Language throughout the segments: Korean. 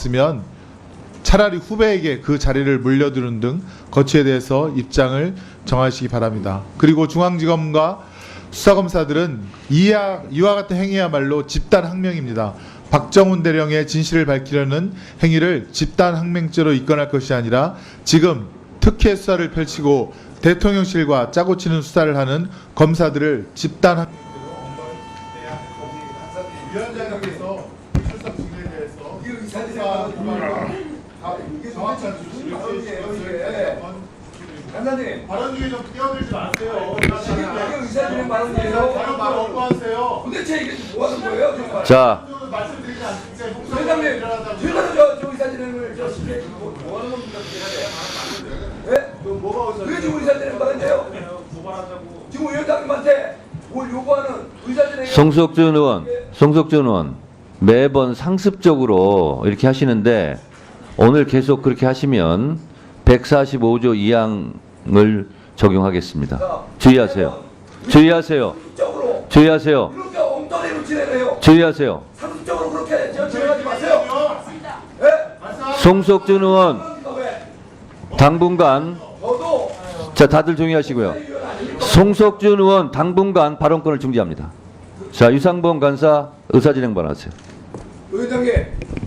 없으면 차라리 후배에게 그 자리를 물려두는 등 거취에 대해서 입장을 정하시기 바랍니다. 그리고 중앙지검과 수사검사들은 이와 같은 행위야말로 집단항명입니다. 박정훈 대령의 진실을 밝히려는 행위를 집단항명죄로 입건할 것이 아니라 지금 특혜 수사를 펼치고 대통령실과 짜고 치는 수사를 하는 검사들을 집단항명죄로 위원장님께서 출석 중에 대해서 정확한 주시를 간사님 발언 중에 좀 끼어들지 마세요. 지금 이게 의사진행 발언이에요. 다른 말 없고 하세요. 도대체 이게 뭐 하는 거예요? 정말. 자, 말씀드리지 않습니까? 회장님, 제가 저 의사진행을 저 시켜 뭐 하는 겁니까? 왜? 그게 지금 의사진행 발언이에요. 지금 위원장님한테 뭘 요구하는 의사진행. 송석준 의원 매번 상습적으로 이렇게 하시는데 오늘 계속 그렇게 하시면 145조 2항을 적용하겠습니다. 주의하세요. 주의하세요. 적으로 주의하세요. 이렇게 엉터리로 진행해요. 주의하세요. 상습적으로 그렇게 진행하지 마세요. 예? 송석준 의원 당분간 저도 자 다들 조용히 하시고요. 송석준 의원 당분간 발언권을 중지합니다. 자 유상범 간사 의사진행 발언하세요. 의장님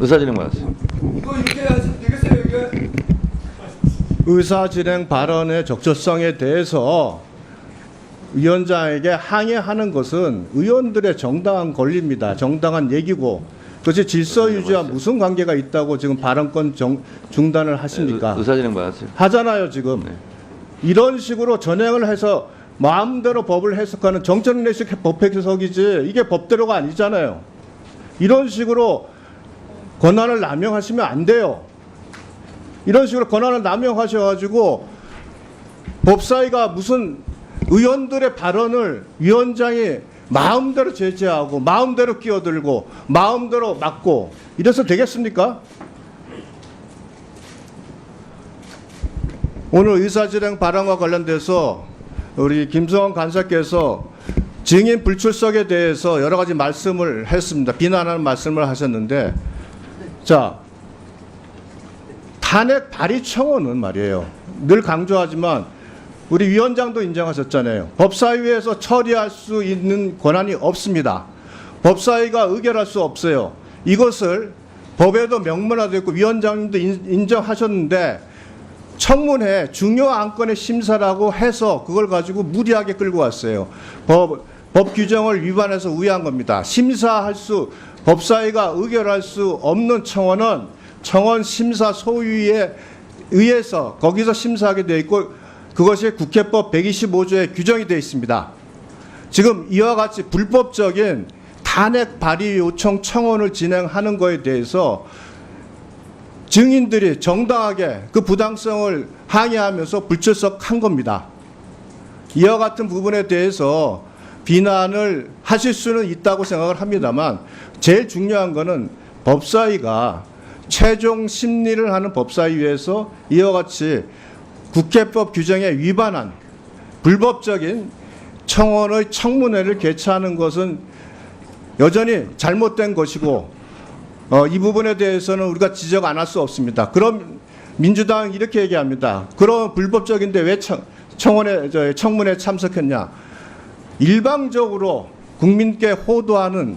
의사진행 발언하세요. 이거 이렇게 하시면 되겠어요 이게? 의사진행 발언의 적절성에 대해서 위원장에게 항의하는 것은 의원들의 정당한 권리입니다. 정당한 얘기고 그것이 질서 유지와 무슨 관계가 있다고 지금 발언권 중단을 하십니까? 의사진행 발언하세요. 하잖아요 지금. 네. 이런 식으로 전행을 해서 마음대로 법을 해석하는 정책내식 법 해석이지 이게 법대로가 아니잖아요. 이런 식으로 권한을 남용하시면 안 돼요. 이런 식으로 권한을 남용하셔가지고 법사위가 무슨 의원들의 발언을 위원장이 마음대로 제재하고 마음대로 끼어들고 마음대로 막고 이래서 되겠습니까? 오늘 의사진행 발언과 관련돼서 우리 김성원 간사께서 증인 불출석에 대해서 여러 가지 말씀을 했습니다. 비난하는 말씀을 하셨는데 자 탄핵 발의 청원은 말이에요. 늘 강조하지만 우리 위원장도 인정하셨잖아요. 법사위에서 처리할 수 있는 권한이 없습니다. 법사위가 의결할 수 없어요. 이것을 법에도 명문화되어 있고 위원장님도 인정하셨는데 청문회 중요 안건의 심사라고 해서 그걸 가지고 무리하게 끌고 왔어요. 법 규정을 위반해서 우회한 겁니다. 법사위가 의결할 수 없는 청원은 청원 심사 소위에 의해서 거기서 심사하게 되어 있고 그것이 국회법 125조에 규정이 되어 있습니다. 지금 이와 같이 불법적인 탄핵 발의 요청 청원을 진행하는 것에 대해서 증인들이 정당하게 그 부당성을 항의하면서 불출석한 겁니다. 이와 같은 부분에 대해서 비난을 하실 수는 있다고 생각을 합니다만 제일 중요한 것은 법사위가 최종 심리를 하는 법사위에서 이와 같이 국회법 규정에 위반한 불법적인 청원의 청문회를 개최하는 것은 여전히 잘못된 것이고 이 부분에 대해서는 우리가 지적 안 할 수 없습니다. 그럼 민주당은 이렇게 얘기합니다. 그럼 불법적인데 왜 청문회에 참석했냐. 일방적으로 국민께 호도하는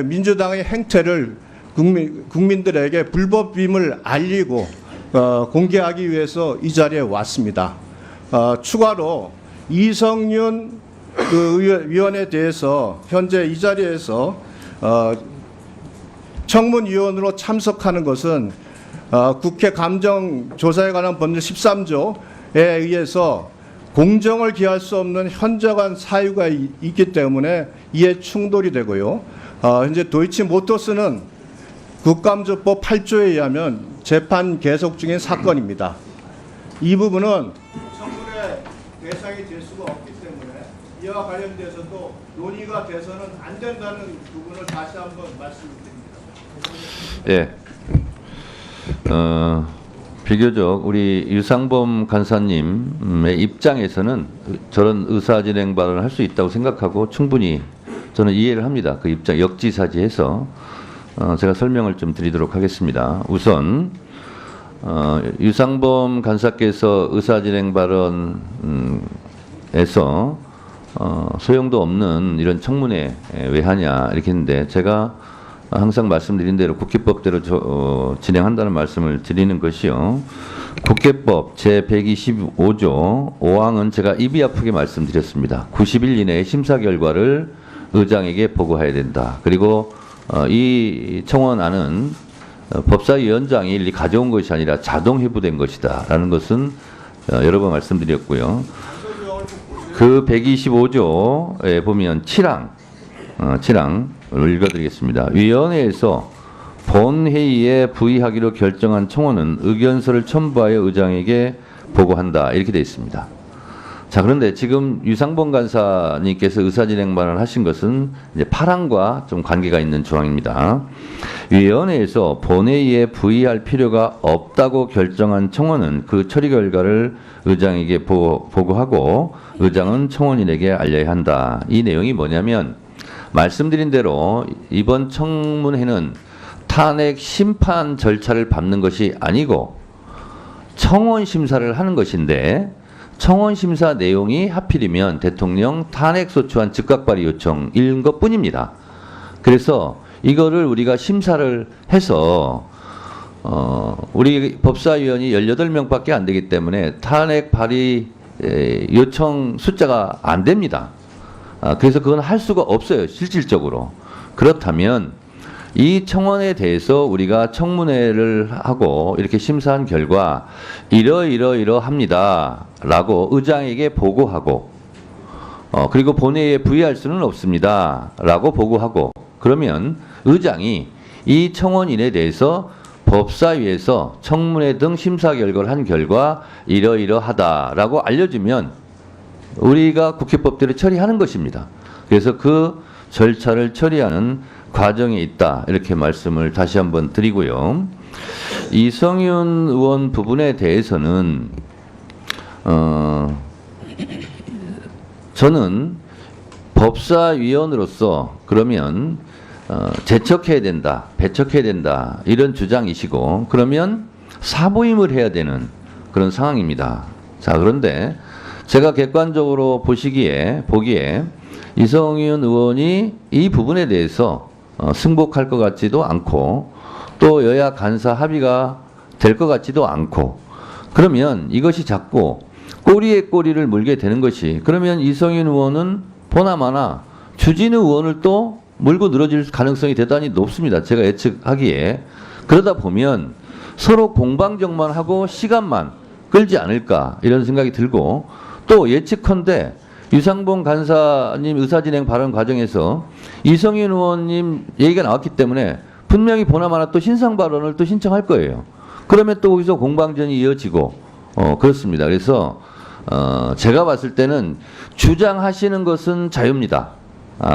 민주당의 행태를 국민들에게 불법임을 알리고 공개하기 위해서 이 자리에 왔습니다. 추가로 이성윤 위원에 대해서 현재 이 자리에서 청문위원으로 참석하는 것은 국회 감정조사에 관한 법률 13조에 의해서 공정을 기할 수 없는 현저한 사유가 있기 때문에 이에 충돌이 되고요. 현재 도이치모터스는 국감조법 8조에 의하면 재판 계속 중인 사건입니다. 이 부분은 청문회 대상이 될 수가 없기 때문에 이와 관련돼서도 논의가 돼서는 안 된다는 부분을 다시 한번 말씀드립니다. 예. 비교적 우리 유상범 간사님의 입장에서는 저런 의사진행 발언을 할 수 있다고 생각하고 충분히 저는 이해를 합니다. 그 입장 역지사지해서 제가 설명을 좀 드리도록 하겠습니다. 우선 유상범 간사께서 의사진행 발언에서 소용도 없는 이런 청문회 왜 하냐 이렇게 했는데, 제가 항상 말씀드린 대로 국회법대로 진행한다는 말씀을 드리는 것이요. 국회법 제125조 5항은 제가 입이 아프게 말씀드렸습니다. 90일 이내에 심사 결과를 의장에게 보고해야 된다. 그리고 이 청원안은 법사위원장이 일일이 가져온 것이 아니라 자동 회부된 것이다 라는 것은 여러 번 말씀드렸고요. 그 125조에 보면 7항을 읽어드리겠습니다. 위원회에서 본회의에 부의하기로 결정한 청원은 의견서를 첨부하여 의장에게 보고한다 이렇게 되어 있습니다. 자, 그런데 지금 유상범 간사님께서 의사진행 발언을 하신 것은 이제 8항과 좀 관계가 있는 조항입니다. 위원회에서 본회의에 부의할 필요가 없다고 결정한 청원은 그 처리 결과를 의장에게 보고하고 의장은 청원인에게 알려야 한다. 이 내용이 뭐냐면, 말씀드린 대로 이번 청문회는 탄핵 심판 절차를 밟는 것이 아니고 청원 심사를 하는 것인데, 청원 심사 내용이 하필이면 대통령 탄핵소추안 즉각 발의 요청인 것뿐입니다. 그래서 이거를 우리가 심사를 해서 우리 법사위원이 18명밖에 안 되기 때문에 탄핵 발의 요청 숫자가 안 됩니다. 그래서 그건 할 수가 없어요, 실질적으로. 그렇다면 이 청원에 대해서 우리가 청문회를 하고 이렇게 심사한 결과 이러합니다 라고 의장에게 보고하고, 그리고 본회의에 부의할 수는 없습니다 라고 보고하고, 그러면 의장이 이 청원인에 대해서 법사위에서 청문회 등 심사 결과를 한 결과 이러하다라고 알려주면 우리가 국회법대로 처리하는 것입니다. 그래서 그 절차를 처리하는 과정에 있다 이렇게 말씀을 다시 한번 드리고요. 이성윤 의원 부분에 대해서는 저는 법사위원으로서 그러면 제척해야 된다, 배척해야 된다 이런 주장이시고, 그러면 사부임을 해야 되는 그런 상황입니다. 자, 그런데 제가 객관적으로 보기에 이성윤 의원이 이 부분에 대해서 승복할 것 같지도 않고, 또 여야 간사 합의가 될 것 같지도 않고, 그러면 이것이 자꾸 꼬리에 꼬리를 물게 되는 것이, 그러면 이성윤 의원은 보나마나 추진우 의원을 또 물고 늘어질 가능성이 대단히 높습니다. 제가 예측하기에. 그러다 보면 서로 공방정만 하고 시간만 끌지 않을까 이런 생각이 들고, 또 예측컨대 유상범 간사님 의사진행 발언 과정에서 이성윤 의원님 얘기가 나왔기 때문에 분명히 보나마나 또 신상 발언을 또 신청할 거예요. 그러면 또 거기서 공방전이 이어지고 그렇습니다. 그래서 제가 봤을 때는 주장하시는 것은 자유입니다.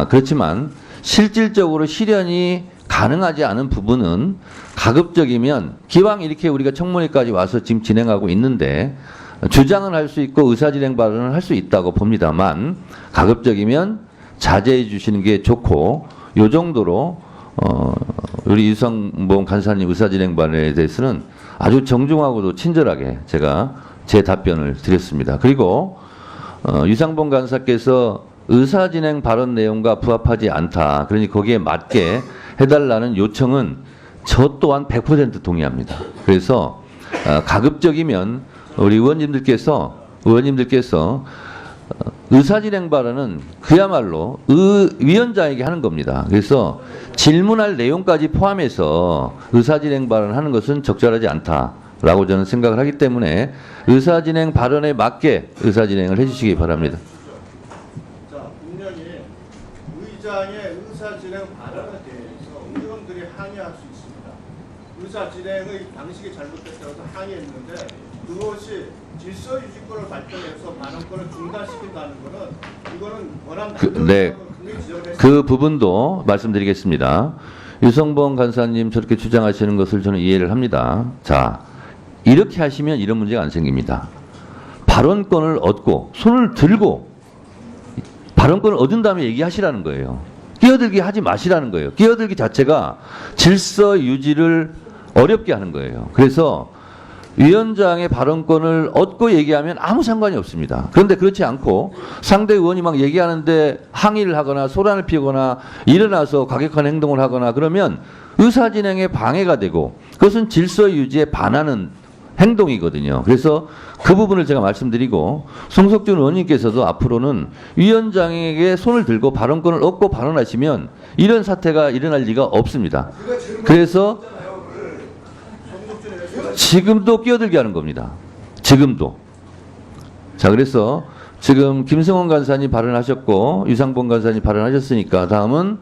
그렇지만 실질적으로 실현이 가능하지 않은 부분은 가급적이면, 기왕 이렇게 우리가 청문회까지 와서 지금 진행하고 있는데 주장은 할 수 있고 의사진행 발언을 할 수 있다고 봅니다만, 가급적이면 자제해 주시는 게 좋고, 요 정도로 우리 유상범 간사님 의사진행 발언에 대해서는 아주 정중하고도 친절하게 제가 제 답변을 드렸습니다. 그리고 유상범 간사께서 의사진행 발언 내용과 부합하지 않다, 그러니 거기에 맞게 해달라는 요청은 저 또한 100% 동의합니다. 그래서 가급적이면 우리 의원님들께서 의사진행 발언은 그야말로 위원장에게 하는 겁니다. 그래서 질문할 내용까지 포함해서 의사진행 발언하는 것은 적절하지 않다라고 저는 생각을 하기 때문에 의사진행 발언에 맞게 의사진행을 해주시기 바랍니다. 자, 분명히 의장의 의사진행 발언에 대해서 의원들이 항의할 수 있습니다. 의사진행의 방식이 잘못됐다고 해서 항의했는데, 그것이 질서유지권을 발동해서 발언권을 중단시킨다는 것은, 이거는 원한 그 부분도 말씀드리겠습니다. 유상범 간사님 저렇게 주장하시는 것을 저는 이해를 합니다. 자, 이렇게 하시면 이런 문제가 안 생깁니다. 발언권을 얻고 손을 들고 발언권을 얻은 다음에 얘기하시라는 거예요. 끼어들기 하지 마시라는 거예요. 끼어들기 자체가 질서 유지를 어렵게 하는 거예요. 그래서 위원장의 발언권을 얻고 얘기하면 아무 상관이 없습니다. 그런데 그렇지 않고 상대 의원이 막 얘기하는데 항의를 하거나 소란을 피우거나 일어나서 과격한 행동을 하거나 그러면 의사진행에 방해가 되고 그것은 질서 유지에 반하는 행동이거든요. 그래서 그 부분을 제가 말씀드리고 송석준 의원님께서도 앞으로는 위원장에게 손을 들고 발언권을 얻고 발언하시면 이런 사태가 일어날 리가 없습니다. 그래서 지금도 끼어들게 하는 겁니다. 지금도. 자, 그래서 지금 김성원 간사님 발언하셨고 유상봉 간사님 발언하셨으니까 다음은